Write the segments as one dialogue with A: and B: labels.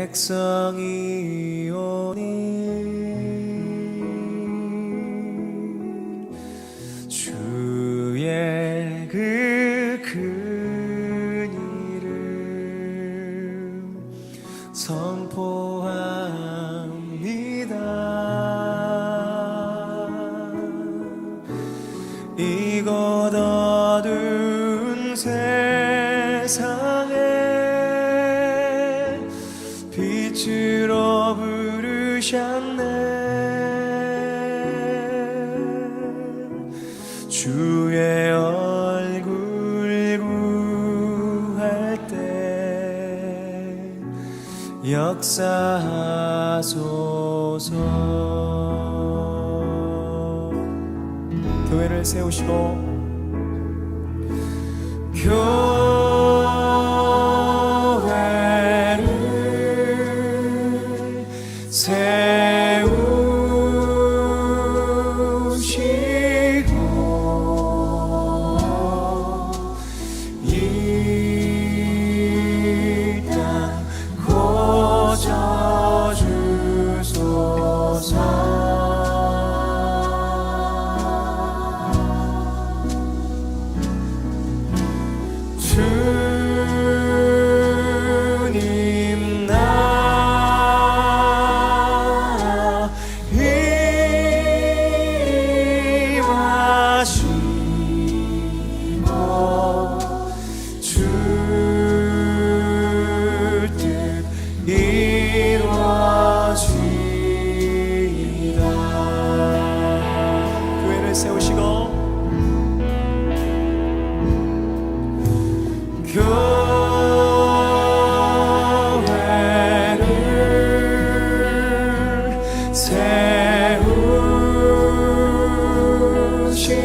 A: 백성이 오니 주의 그 큰 이름 선포합니다. 이곳 어두운 세상에 빛으로 부르셨네. 주의 얼굴 구할 때 역사하소서. 교회를 세우시고 교회를 세우시고 이 땅 고쳐주소서. 주님 나라 임하시고 주 뜻 이루어지이다. 교회를 세우시고 교회를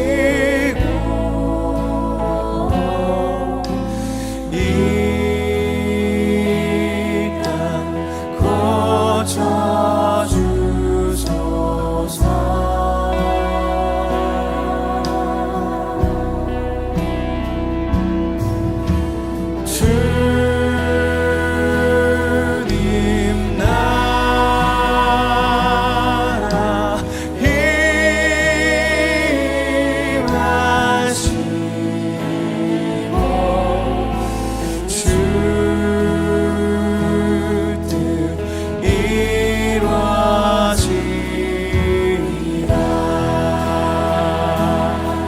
A: 세우시고 이 땅 고쳐주소서. 주님 나라 임하시고 주 뜻 이루어지이다.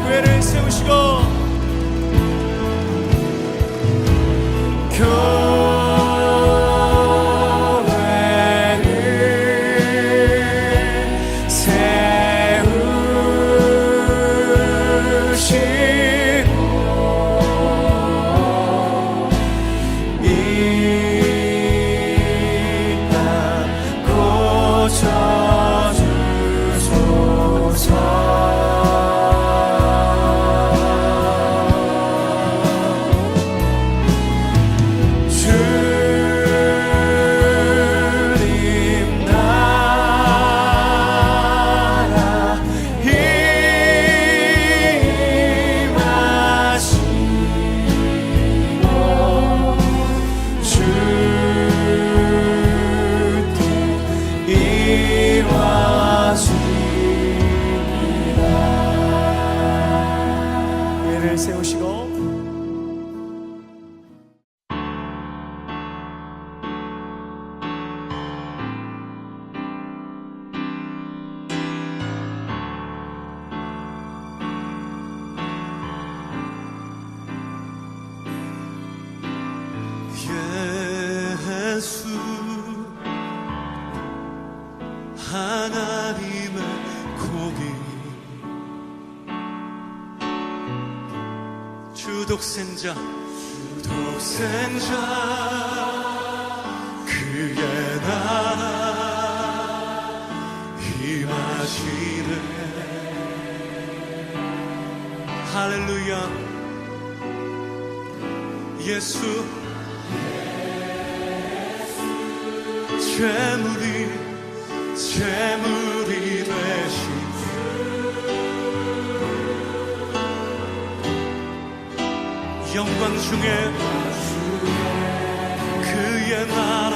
A: 교회를 세우시고 교회를 세우시고 이 땅 고쳐주소서. 주님 나라 임하시고 주 뜻 이루어지이다. 교회를 세우시고 예수 하나님의 공의 주독생자 그의 나라 임하시네. 할렐루야. 예수 재물이 되신 영광 중에 그의 나라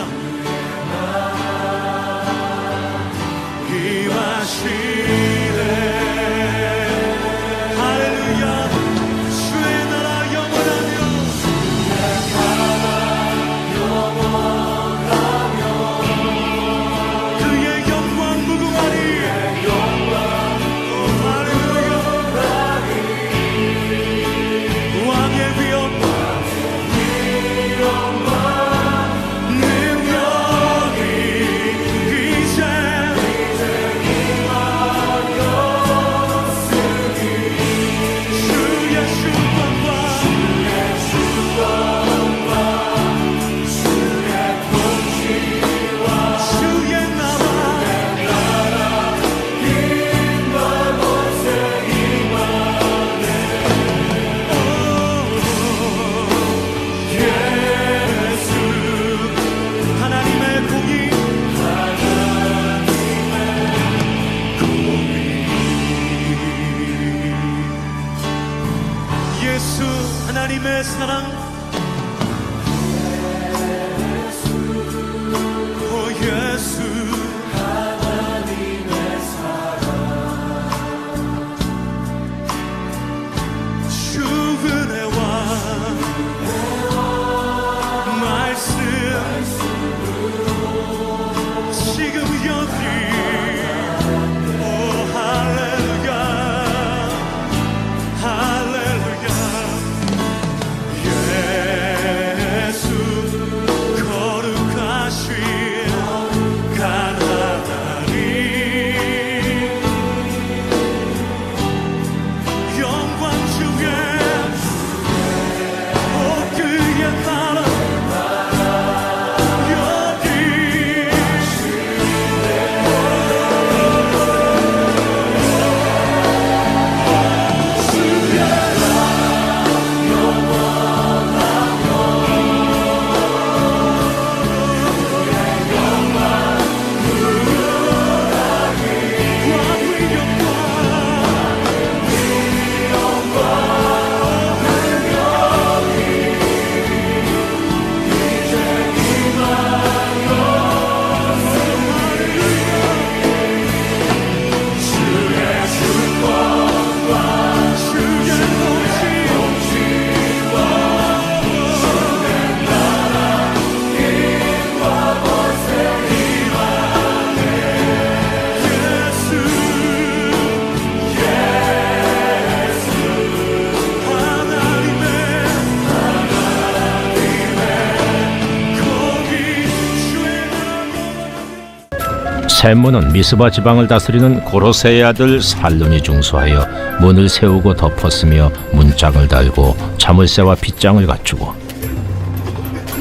B: 셈문은 미스바 지방을 다스리는 고로세의 아들 살룬이 중수하여 문을 세우고 덮었으며 문짝을 달고 자물쇠와 빗장을 갖추고,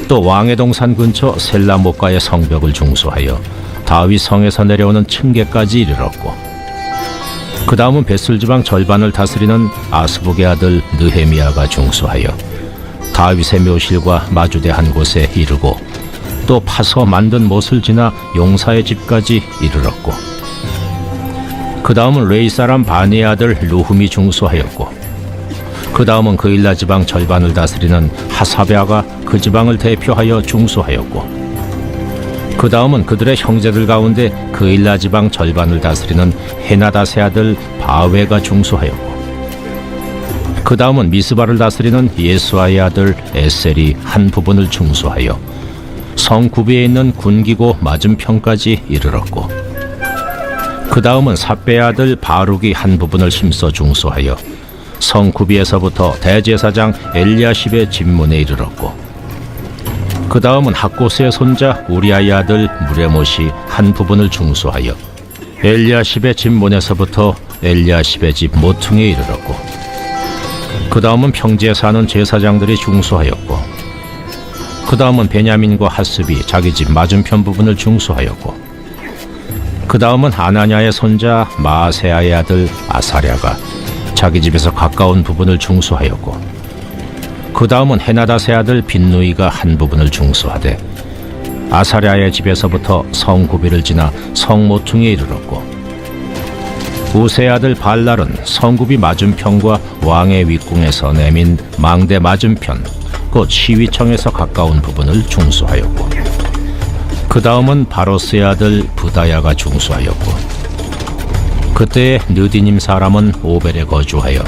B: 또 왕의 동산 근처 셀라못가의 성벽을 중수하여 다윗 성에서 내려오는 층계까지 이르렀고, 그 다음은 벳술 지방 절반을 다스리는 아스북의 아들 느헤미야가 중수하여 다윗의 묘실과 마주대한 곳에 이르고, 또 파서 만든 못을 지나 용사의 집까지 이르렀고, 그 다음은 레이 사람 바니의 아들 루흠이 중수하였고, 그 다음은 그일라 지방 절반을 다스리는 하사베아가 그 지방을 대표하여 중수하였고, 그 다음은 그들의 형제들 가운데 그일라 지방 절반을 다스리는 헤나닷의 아들 바웨가 중수하였고, 그 다음은 미스바를 다스리는 예수아의 아들 에셀이 한 부분을 중수하여 성 구비에 있는 군기고 맞은편까지 이르렀고, 그 다음은 삽배의 아들 바룩이 한 부분을 힘써 중수하여 성 구비에서부터 대제사장 엘리야십의 집문에 이르렀고, 그 다음은 학고스의 손자 우리아의 아들 무레못이 한 부분을 중수하여 엘리야십의 집문에서부터 엘리야십의 집 모퉁이에 이르렀고, 그 다음은 평지에 사는 제사장들이 중수하였고, 그 다음은 베냐민과 하스비 자기 집 맞은편 부분을 중수하였고, 그 다음은 아나냐의 손자 마아세아의 아들 아사랴가 자기 집에서 가까운 부분을 중수하였고, 그 다음은 헤나닷의 아들 빈누이가 한 부분을 중수하되 아사랴의 집에서부터 성 구비를 지나 성 모퉁이에 이르렀고, 우세의 아들 발랄은 성구비 맞은편과 왕의 윗궁에서 내민 망대 맞은편 곧 시위청에서 가까운 부분을 중수하였고, 그 다음은 바로스의 아들 부다야가 중수하였고, 그때의 느디님 사람은 오벨에 거주하여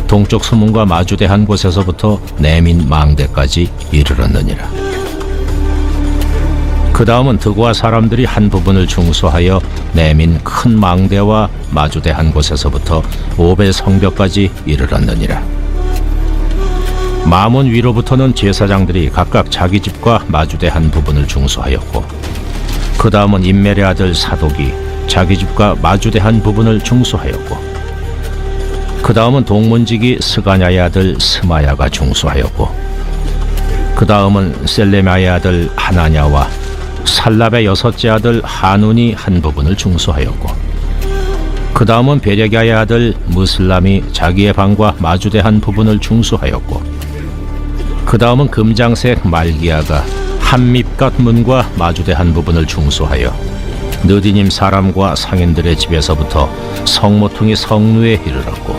B: 동쪽 수문과 마주대한 곳에서부터 내민 망대까지 이르렀느니라. 그 다음은 드고아 사람들이 한 부분을 중수하여 내민 큰 망대와 마주대한 곳에서부터 오벨 성벽까지 이르렀느니라. 마몬 위로부터는 제사장들이 각각 자기 집과 마주대한 부분을 중수하였고, 그 다음은 임멜의 아들 사독이 자기 집과 마주대한 부분을 중수하였고, 그 다음은 동문지기 스가냐의 아들 스마야가 중수하였고, 그 다음은 셀레마의 아들 하나냐와 살랍의 여섯째 아들 하눈이 한 부분을 중수하였고, 그 다음은 베레갸의 아들 무슬람이 자기의 방과 마주대한 부분을 중수하였고, 그 다음은 금장색 말기야가 한밉갓 문과 마주대한 부분을 중수하여 느디님 사람과 상인들의 집에서부터 성모퉁이 성루에 이르렀고,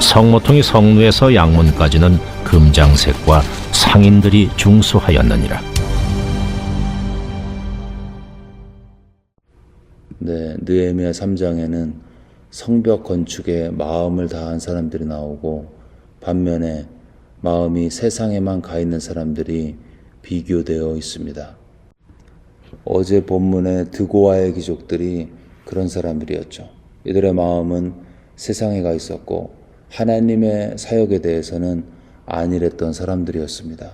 B: 성모퉁이 성루에서 양문까지는 금장색과 상인들이 중수하였느니라.
C: 네, 느헤미야 3장에는 성벽 건축에 마음을 다한 사람들이 나오고, 반면에 마음이 세상에만 가 있는 사람들이 비교되어 있습니다. 어제 본문의 드고아의 귀족들이 그런 사람들이었죠. 이들의 마음은 세상에 가 있었고 하나님의 사역에 대해서는 안일했던 사람들이었습니다.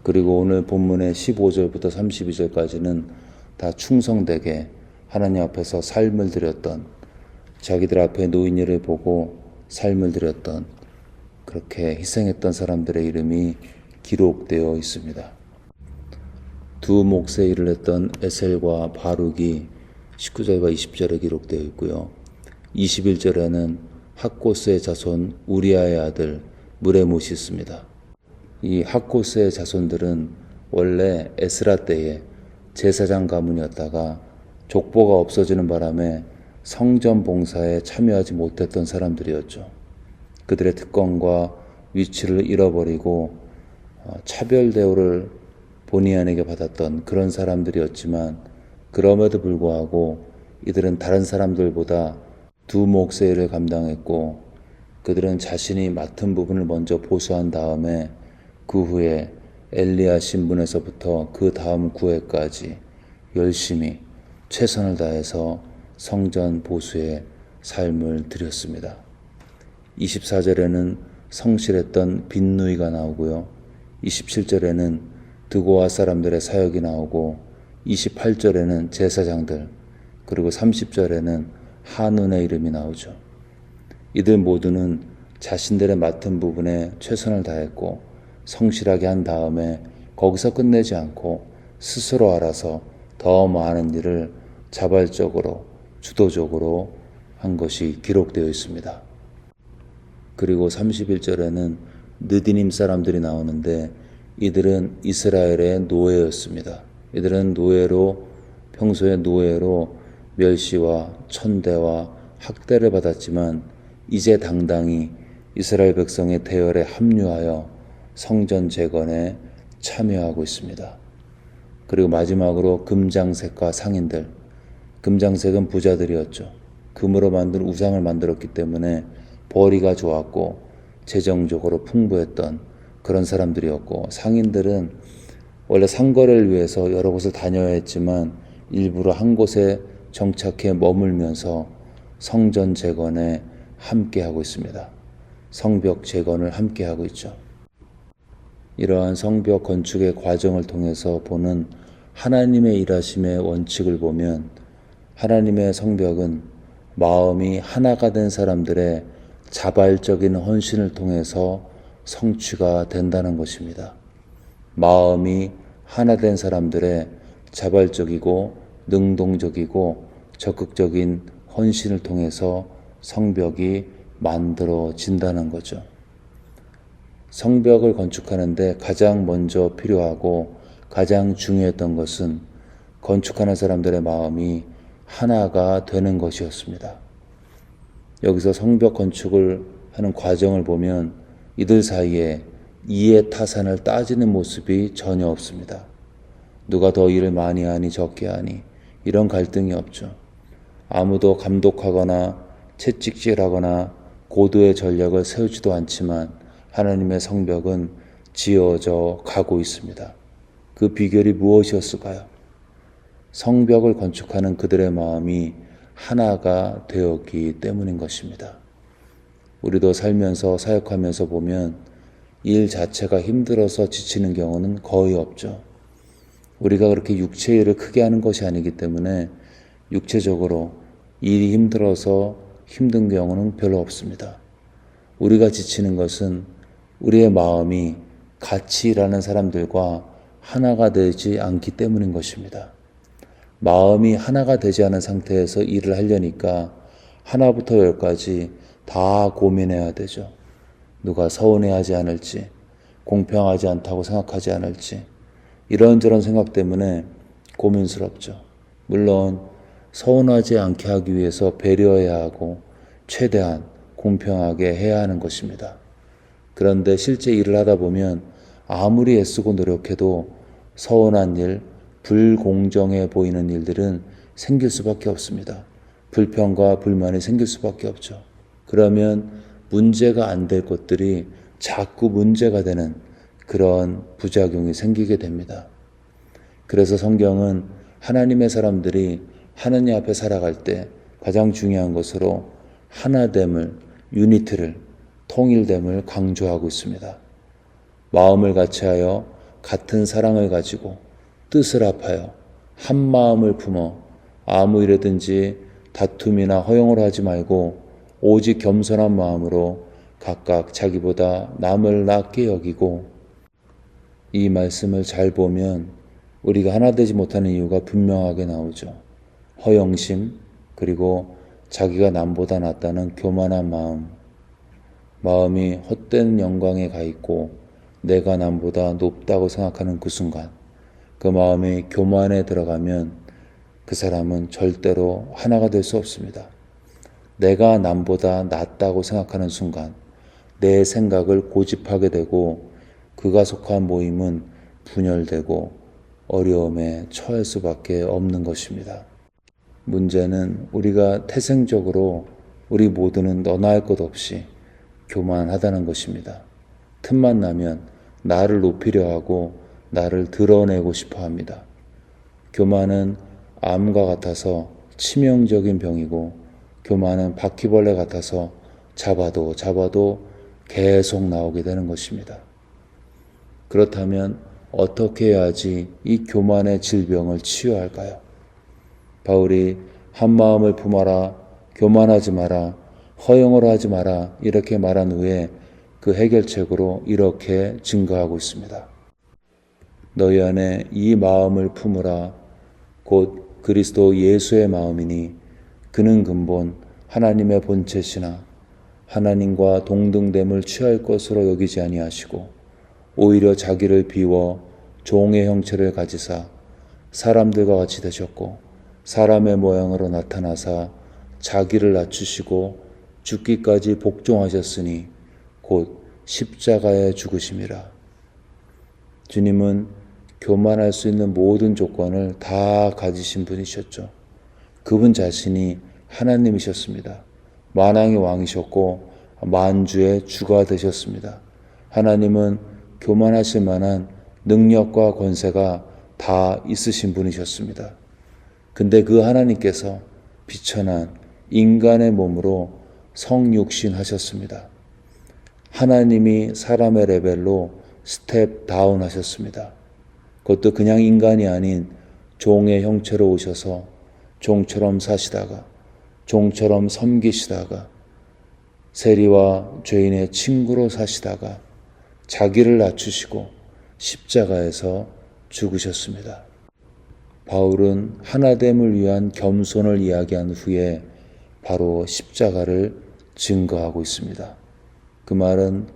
C: 그리고 오늘 본문의 15절부터 32절까지는 다 충성되게 하나님 앞에서 삶을 드렸던, 자기들 앞에 노인 일을 보고 삶을 드렸던, 그렇게 희생했던 사람들의 이름이 기록되어 있습니다. 두 몫의 일을 했던 에셀과 바룩이 19절과 20절에 기록되어 있고요. 21절에는 학고스의 자손 우리아의 아들 무레못이 있습니다. 이 학고스의 자손들은 원래 에스라 때에 제사장 가문이었다가 족보가 없어지는 바람에 성전 봉사에 참여하지 못했던 사람들이었죠. 그들의 특권과 위치를 잃어버리고 차별 대우를 본의 아니게 받았던 그런 사람들이었지만, 그럼에도 불구하고 이들은 다른 사람들보다 두 몫의 일을 감당했고, 그들은 자신이 맡은 부분을 먼저 보수한 다음에 그 후에 엘리야 신분에서부터 그 다음 구회까지 열심히 최선을 다해서 성전 보수의 삶을 드렸습니다. 24절에는 성실했던 빈누이가 나오고요. 27절에는 드고아 사람들의 사역이 나오고, 28절에는 제사장들, 그리고 30절에는 한운의 이름이 나오죠. 이들 모두는 자신들의 맡은 부분에 최선을 다했고 성실하게 한 다음에 거기서 끝내지 않고 스스로 알아서 더 많은 일을 자발적으로 주도적으로 한 것이 기록되어 있습니다. 그리고 31절에는 느디님 사람들이 나오는데 이들은 이스라엘의 노예였습니다. 이들은 평소에 노예로 멸시와 천대와 학대를 받았지만 이제 당당히 이스라엘 백성의 대열에 합류하여 성전 재건에 참여하고 있습니다. 그리고 마지막으로 금장색과 상인들. 금장색은 부자들이었죠. 금으로 만든 우상을 만들었기 때문에 벌이가 좋았고 재정적으로 풍부했던 그런 사람들이었고, 상인들은 원래 상거래를 위해서 여러 곳을 다녀야 했지만 일부러 한 곳에 정착해 머물면서 성전 재건에 함께하고 있습니다. 성벽 재건을 함께하고 있죠. 이러한 성벽 건축의 과정을 통해서 보는 하나님의 일하심의 원칙을 보면 하나님의 성벽은 마음이 하나가 된 사람들의 자발적인 헌신을 통해서 성취가 된다는 것입니다. 마음이 하나 된 사람들의 자발적이고 능동적이고 적극적인 헌신을 통해서 성벽이 만들어진다는 거죠. 성벽을 건축하는데 가장 먼저 필요하고 가장 중요했던 것은 건축하는 사람들의 마음이 하나가 되는 것이었습니다. 여기서 성벽 건축을 하는 과정을 보면 이들 사이에 이해 타산을 따지는 모습이 전혀 없습니다. 누가 더 일을 많이 하니 적게 하니 이런 갈등이 없죠. 아무도 감독하거나 채찍질하거나 고도의 전략을 세우지도 않지만 하나님의 성벽은 지어져 가고 있습니다. 그 비결이 무엇이었을까요? 성벽을 건축하는 그들의 마음이 하나가 되었기 때문인 것입니다. 우리도 살면서 사역하면서 보면 일 자체가 힘들어서 지치는 경우는 거의 없죠. 우리가 그렇게 육체 일을 크게 하는 것이 아니기 때문에 육체적으로 일이 힘들어서 힘든 경우는 별로 없습니다. 우리가 지치는 것은 우리의 마음이 같이 일하는 사람들과 하나가 되지 않기 때문인 것입니다. 마음이 하나가 되지 않은 상태에서 일을 하려니까 하나부터 열까지 다 고민해야 되죠. 누가 서운해하지 않을지, 공평하지 않다고 생각하지 않을지, 이런저런 생각 때문에 고민스럽죠. 물론 서운하지 않게 하기 위해서 배려해야 하고 최대한 공평하게 해야 하는 것입니다. 그런데 실제 일을 하다 보면 아무리 애쓰고 노력해도 서운한 일, 불공정해 보이는 일들은 생길 수밖에 없습니다. 불평과 불만이 생길 수밖에 없죠. 그러면 문제가 안 될 것들이 자꾸 문제가 되는 그런 부작용이 생기게 됩니다. 그래서 성경은 하나님의 사람들이 하나님 앞에 살아갈 때 가장 중요한 것으로 하나됨을, 유니티를, 통일됨을 강조하고 있습니다. 마음을 같이하여 같은 사랑을 가지고 뜻을 합하여 한 마음을 품어 아무 일에든지 다툼이나 허용을 하지 말고 오직 겸손한 마음으로 각각 자기보다 남을 낮게 여기고, 이 말씀을 잘 보면 우리가 하나 되지 못하는 이유가 분명하게 나오죠. 허영심, 그리고 자기가 남보다 낫다는 교만한 마음이 헛된 영광에 가 있고 내가 남보다 높다고 생각하는 그 순간, 그 마음이 교만에 들어가면 그 사람은 절대로 하나가 될 수 없습니다. 내가 남보다 낫다고 생각하는 순간 내 생각을 고집하게 되고 그가 속한 모임은 분열되고 어려움에 처할 수밖에 없는 것입니다. 문제는 우리가 태생적으로 우리 모두는 너나 할 것 없이 교만하다는 것입니다. 틈만 나면 나를 높이려 하고 나를 드러내고 싶어 합니다. 교만은 암과 같아서 치명적인 병이고, 교만은 바퀴벌레 같아서 잡아도 계속 나오게 되는 것입니다. 그렇다면 어떻게 해야지 이 교만의 질병을 치유할까요? 바울이 한 마음을 품어라, 교만하지 마라, 허영을 하지 마라 이렇게 말한 후에 그 해결책으로 이렇게 증거하고 있습니다. 너희 안에 이 마음을 품으라 곧 그리스도 예수의 마음이니 그는 근본 하나님의 본체시나 하나님과 동등됨을 취할 것으로 여기지 아니하시고 오히려 자기를 비워 종의 형체를 가지사 사람들과 같이 되셨고 사람의 모양으로 나타나사 자기를 낮추시고 죽기까지 복종하셨으니 곧 십자가에 죽으심이라. 주님은 교만할 수 있는 모든 조건을 다 가지신 분이셨죠. 그분 자신이 하나님이셨습니다. 만왕의 왕이셨고 만주의 주가 되셨습니다. 하나님은 교만하실 만한 능력과 권세가 다 있으신 분이셨습니다. 근데 그 하나님께서 비천한 인간의 몸으로 성육신 하셨습니다. 하나님이 사람의 레벨로 스텝 다운 하셨습니다. 그것도 그냥 인간이 아닌 종의 형체로 오셔서 종처럼 사시다가 종처럼 섬기시다가 세리와 죄인의 친구로 사시다가 자기를 낮추시고 십자가에서 죽으셨습니다. 바울은 하나됨을 위한 겸손을 이야기한 후에 바로 십자가를 증거하고 있습니다. 그 말은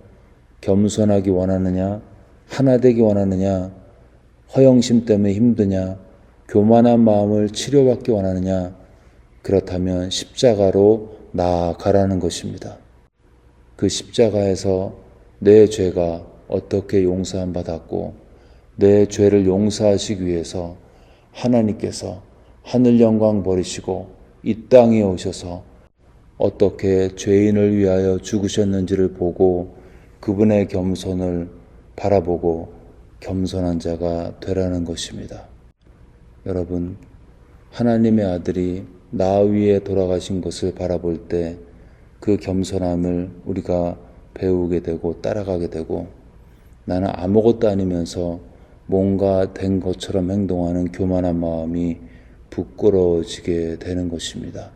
C: 겸손하기 원하느냐, 하나되기 원하느냐, 허영심 때문에 힘드냐, 교만한 마음을 치료받기 원하느냐, 그렇다면 십자가로 나아가라는 것입니다. 그 십자가에서 내 죄가 어떻게 용서함 받았고 내 죄를 용서하시기 위해서 하나님께서 하늘 영광 버리시고 이 땅에 오셔서 어떻게 죄인을 위하여 죽으셨는지를 보고 그분의 겸손을 바라보고 겸손한 자가 되라는 것입니다. 여러분, 하나님의 아들이 나 위에 돌아가신 것을 바라볼 때 그 겸손함을 우리가 배우게 되고 따라가게 되고 나는 아무것도 아니면서 뭔가 된 것처럼 행동하는 교만한 마음이 부끄러워지게 되는 것입니다.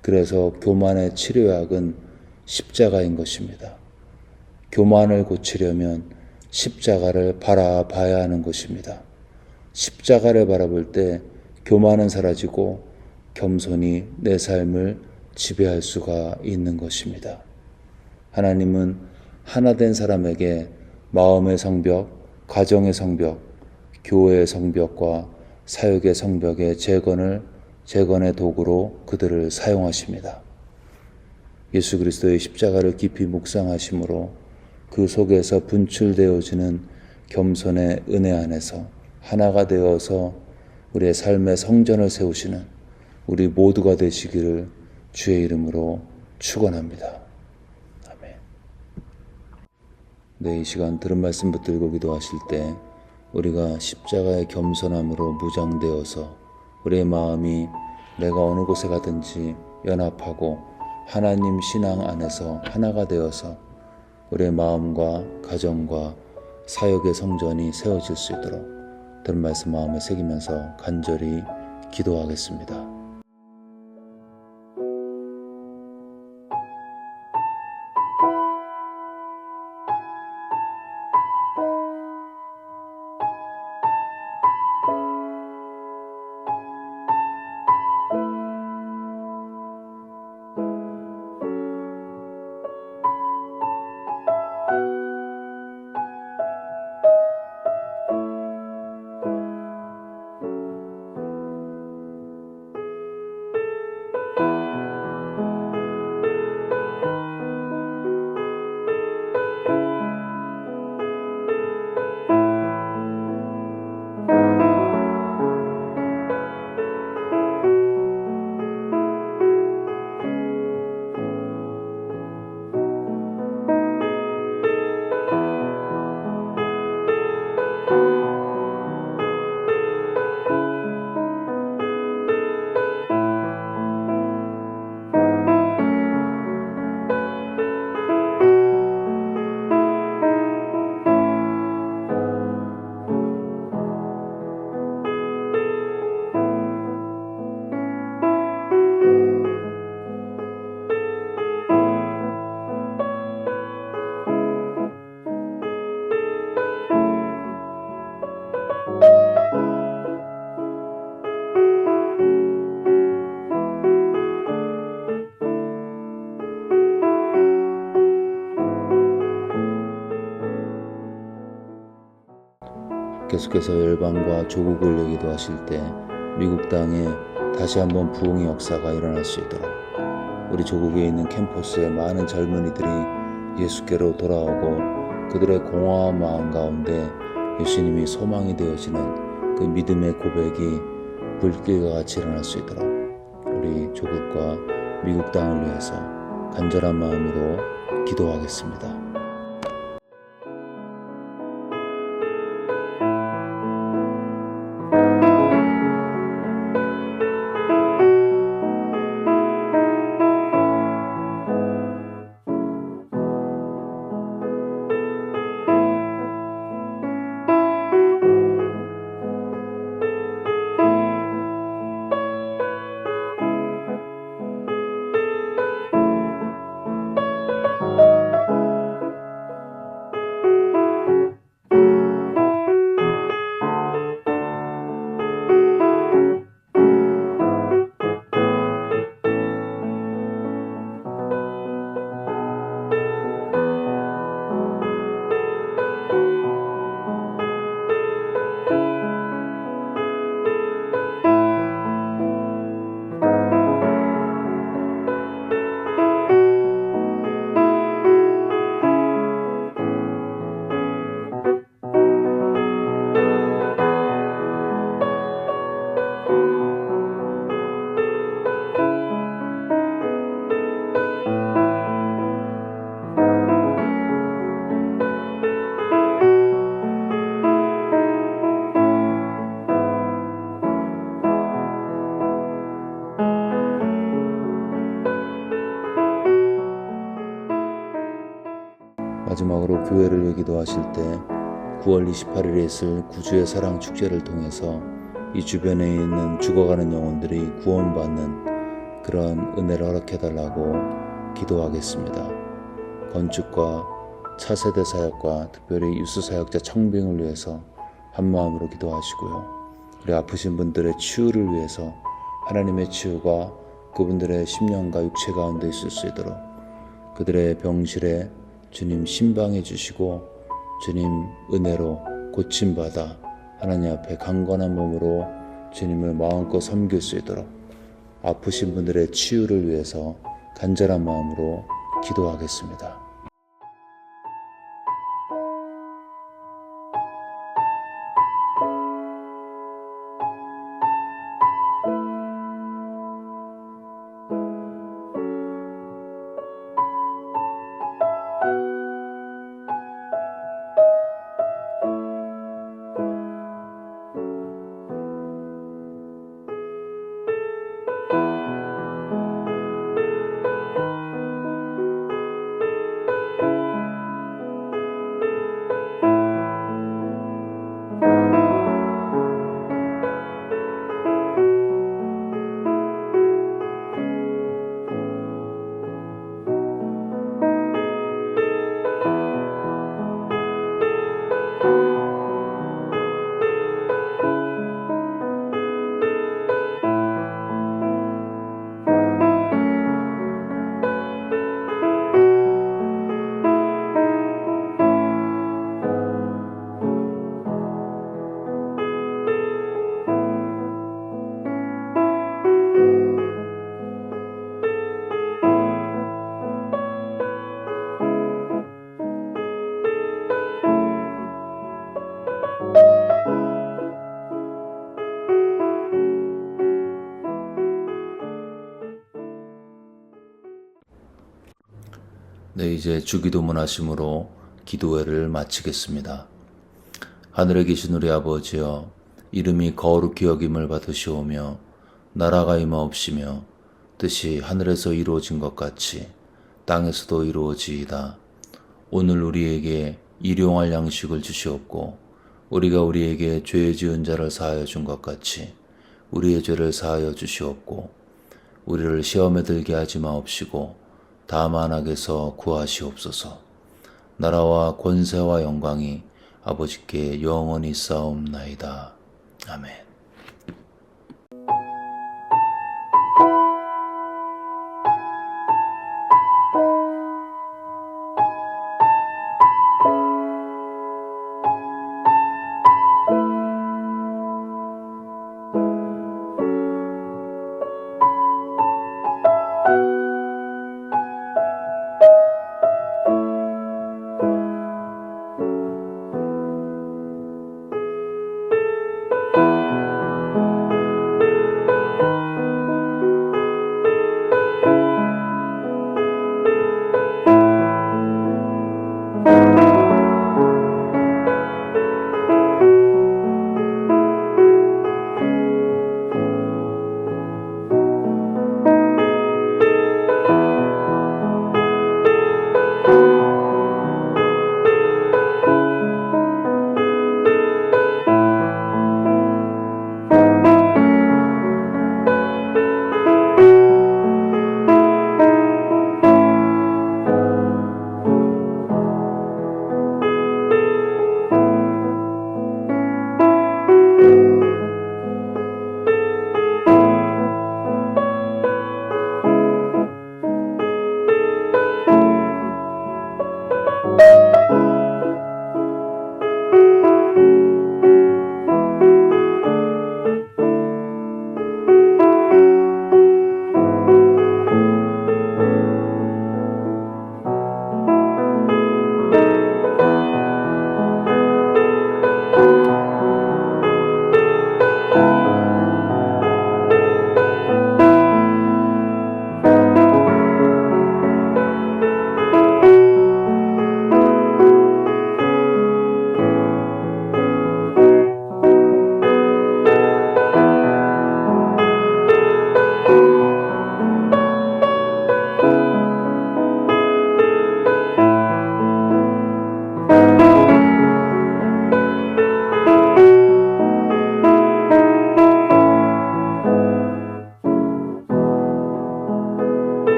C: 그래서 교만의 치료약은 십자가인 것입니다. 교만을 고치려면 십자가를 바라봐야 하는 것입니다. 십자가를 바라볼 때 교만은 사라지고 겸손히 내 삶을 지배할 수가 있는 것입니다. 하나님은 하나된 사람에게 마음의 성벽, 가정의 성벽, 교회의 성벽과 사역의 성벽의 재건의 도구로 그들을 사용하십니다. 예수 그리스도의 십자가를 깊이 묵상하심으로 그 속에서 분출되어지는 겸손의 은혜 안에서 하나가 되어서 우리의 삶의 성전을 세우시는 우리 모두가 되시기를 주의 이름으로 축원합니다. 아멘. 네, 이 시간 들은 말씀 붙들고 기도하실 때 우리가 십자가의 겸손함으로 무장되어서 우리의 마음이 내가 어느 곳에 가든지 연합하고 하나님 신앙 안에서 하나가 되어서 우리의 마음과 가정과 사역의 성전이 세워질 수 있도록 들은 말씀 마음에 새기면서 간절히 기도하겠습니다. 계속해서 열방과 조국을 얘기도 하실 때 미국 땅에 다시 한번 부흥의 역사가 일어날 수 있도록 우리 조국에 있는 캠퍼스에 많은 젊은이들이 예수께로 돌아오고 그들의 공허한 마음 가운데 예수님이 소망이 되어지는 그 믿음의 고백이 불길과 같이 일어날 수 있도록 우리 조국과 미국 땅을 위해서 간절한 마음으로 기도하겠습니다. 마지막으로 교회를 위해 기도하실 때 9월 28일에 있을 구주의 사랑 축제를 통해서 이 주변에 있는 죽어가는 영혼들이 구원받는 그런 은혜를 허락해달라고 기도하겠습니다. 건축과 차세대 사역과 특별히 유스 사역자 청빙을 위해서 한마음으로 기도하시고요. 우리 아프신 분들의 치유를 위해서 하나님의 치유가 그분들의 심령과 육체 가운데 있을 수 있도록 그들의 병실에 주님 신방해 주시고 주님 은혜로 고침받아 하나님 앞에 강건한 몸으로 주님을 마음껏 섬길 수 있도록 아프신 분들의 치유를 위해서 간절한 마음으로 기도하겠습니다. 네, 이제 주기도문 하심으로 기도회를 마치겠습니다. 하늘에 계신 우리 아버지여, 이름이 거룩히 여김을 받으시오며 나라가 임하옵시며 뜻이 하늘에서 이루어진 것 같이 땅에서도 이루어지이다. 오늘 우리에게 일용할 양식을 주시옵고 우리가 우리에게 죄 지은 자를 사하여 준 것 같이 우리의 죄를 사하여 주시옵고 우리를 시험에 들게 하지 마옵시고 다만 악에서 구하시옵소서. 나라와 권세와 영광이 아버지께 영원히 쌓옵나이다. 아멘.